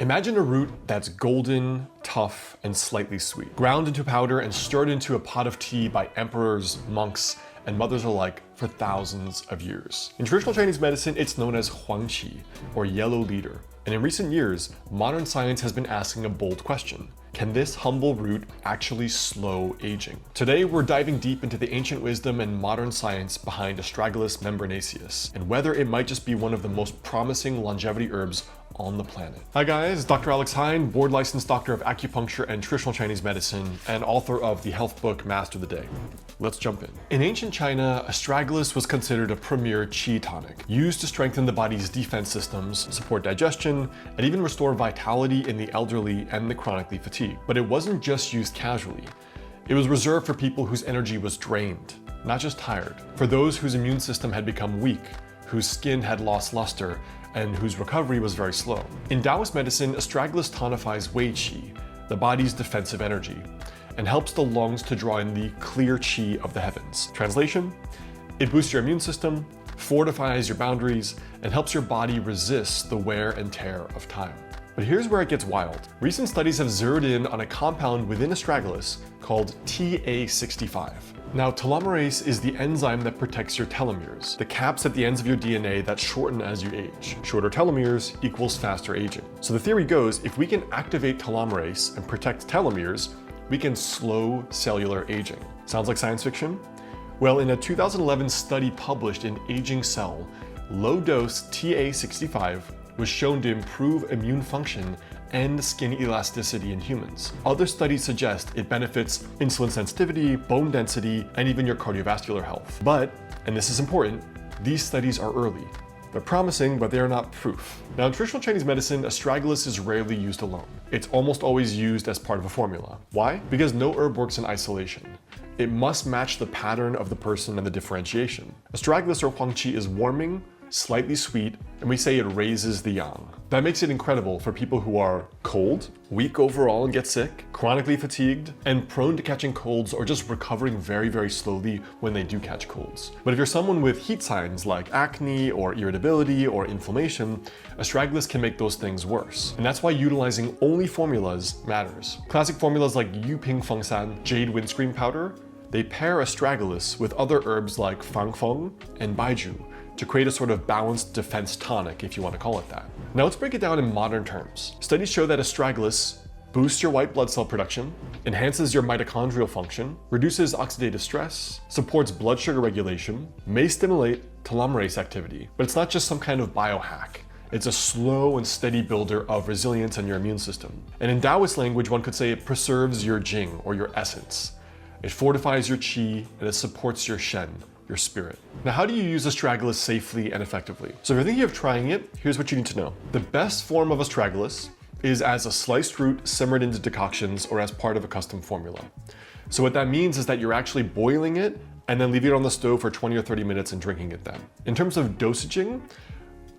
Imagine a root that's golden, tough, and slightly sweet, ground into powder and stirred into a pot of tea by emperors, monks, and mothers alike for thousands of years. In traditional Chinese medicine, it's known as huangqi, or yellow leader. And in recent years, modern science has been asking a bold question. Can this humble root actually slow aging? Today, we're diving deep into the ancient wisdom and modern science behind Astragalus membranaceus, and whether it might just be one of the most promising longevity herbs on the planet. Hi guys, Dr. Alex Heyne, board licensed doctor of acupuncture and traditional Chinese medicine, and author of the health book Master the Day. Let's jump in. In ancient China, Astragalus was considered a premier qi tonic, used to strengthen the body's defense systems, support digestion, and even restore vitality in the elderly and the chronically fatigued. But it wasn't just used casually. It was reserved for people whose energy was drained, not just tired. For those whose immune system had become weak, whose skin had lost luster, and whose recovery was very slow. In Taoist medicine, Astragalus tonifies Wei Qi, the body's defensive energy, and helps the lungs to draw in the clear qi of the heavens. Translation? It boosts your immune system, fortifies your boundaries, and helps your body resist the wear and tear of time. But here's where it gets wild. Recent studies have zeroed in on a compound within Astragalus called TA65. Now, telomerase is the enzyme that protects your telomeres, the caps at the ends of your DNA that shorten as you age. Shorter telomeres equals faster aging. So the theory goes, if we can activate telomerase and protect telomeres, we can slow cellular aging. Sounds like science fiction? Well, in a 2011 study published in Aging Cell, low-dose TA65 was shown to improve immune function and skin elasticity in humans. Other studies suggest it benefits insulin sensitivity, bone density, and even your cardiovascular health. But, and this is important, these studies are early. They're promising, but they are not proof. Now, in traditional Chinese medicine, Astragalus is rarely used alone. It's almost always used as part of a formula. Why? Because no herb works in isolation. It must match the pattern of the person and the differentiation. Astragalus or huangqi is warming, slightly sweet, and we say it raises the yang. That makes it incredible for people who are cold, weak overall and get sick, chronically fatigued, and prone to catching colds or just recovering very, very slowly when they do catch colds. But if you're someone with heat signs like acne or irritability or inflammation, Astragalus can make those things worse. And that's why utilizing only formulas matters. Classic formulas like Yu Ping Feng San, Jade Windscreen Powder, they pair Astragalus with other herbs like Fang Feng and Baiju to create a sort of balanced defense tonic, if you want to call it that. Now let's break it down in modern terms. Studies show that Astragalus boosts your white blood cell production, enhances your mitochondrial function, reduces oxidative stress, supports blood sugar regulation, may stimulate telomerase activity. But it's not just some kind of biohack. It's a slow and steady builder of resilience in your immune system. And in Taoist language, one could say it preserves your jing, or your essence. It fortifies your qi, and it supports your shen, your spirit. Now, how do you use Astragalus safely and effectively? So if you're thinking of trying it, here's what you need to know. The best form of Astragalus is as a sliced root simmered into decoctions or as part of a custom formula. So what that means is that you're actually boiling it and then leaving it on the stove for 20 or 30 minutes and drinking it then. In terms of dosaging,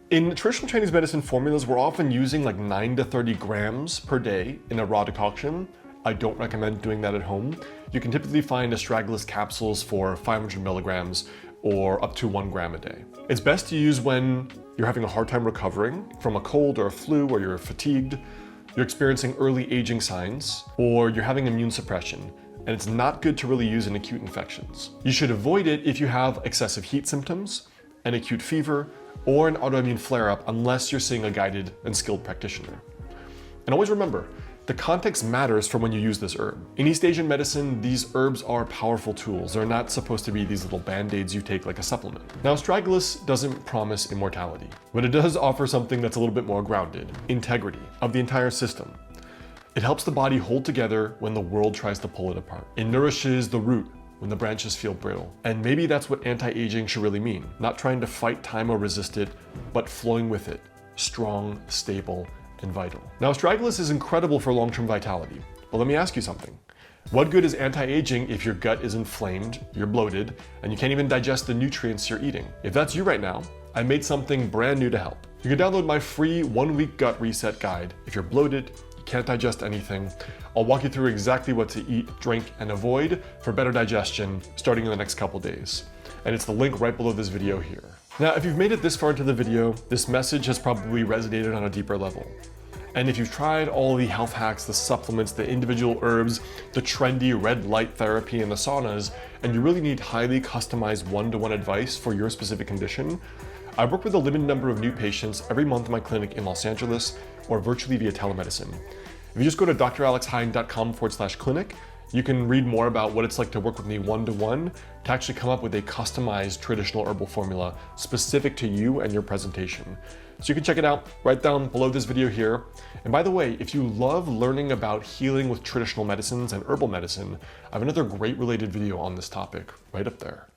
in traditional Chinese medicine formulas, we're often using like 9 to 30 grams per day in a raw decoction. I don't recommend doing that at home. You can typically find Astragalus capsules for 500 milligrams or up to 1 gram a day. It's best to use when you're having a hard time recovering from a cold or a flu, or you're fatigued, you're experiencing early aging signs, or you're having immune suppression, and it's not good to really use in acute infections. You should avoid it if you have excessive heat symptoms, an acute fever, or an autoimmune flare-up unless you're seeing a guided and skilled practitioner. And always remember, the context matters for when you use this herb. In East Asian medicine, these herbs are powerful tools. They're not supposed to be these little band-aids you take like a supplement. Now, Astragalus doesn't promise immortality, but it does offer something that's a little bit more grounded: integrity of the entire system. It helps the body hold together when the world tries to pull it apart. It nourishes the root when the branches feel brittle. And maybe that's what anti-aging should really mean. Not trying to fight time or resist it, but flowing with it. Strong, stable, and vital. Now, Astragalus is incredible for long-term vitality. But let me ask you something. What good is anti-aging if your gut is inflamed, you're bloated, and you can't even digest the nutrients you're eating? If that's you right now, I made something brand new to help. You can download my free 1-week gut reset guide. If you're bloated, you can't digest anything, I'll walk you through exactly what to eat, drink, and avoid for better digestion starting in the next couple days. And it's the link right below this video here. Now, if you've made it this far into the video, this message has probably resonated on a deeper level. And if you've tried all the health hacks, the supplements, the individual herbs, the trendy red light therapy, and the saunas, and you really need highly customized one-to-one advice for your specific condition, I work with a limited number of new patients every month in my clinic in Los Angeles or virtually via telemedicine. If you just go to dralexheyne.com/clinic, you can read more about what it's like to work with me one-to-one to actually come up with a customized traditional herbal formula specific to you and your presentation. So you can check it out right down below this video here. And by the way, if you love learning about healing with traditional medicines and herbal medicine, I have another great related video on this topic right up there.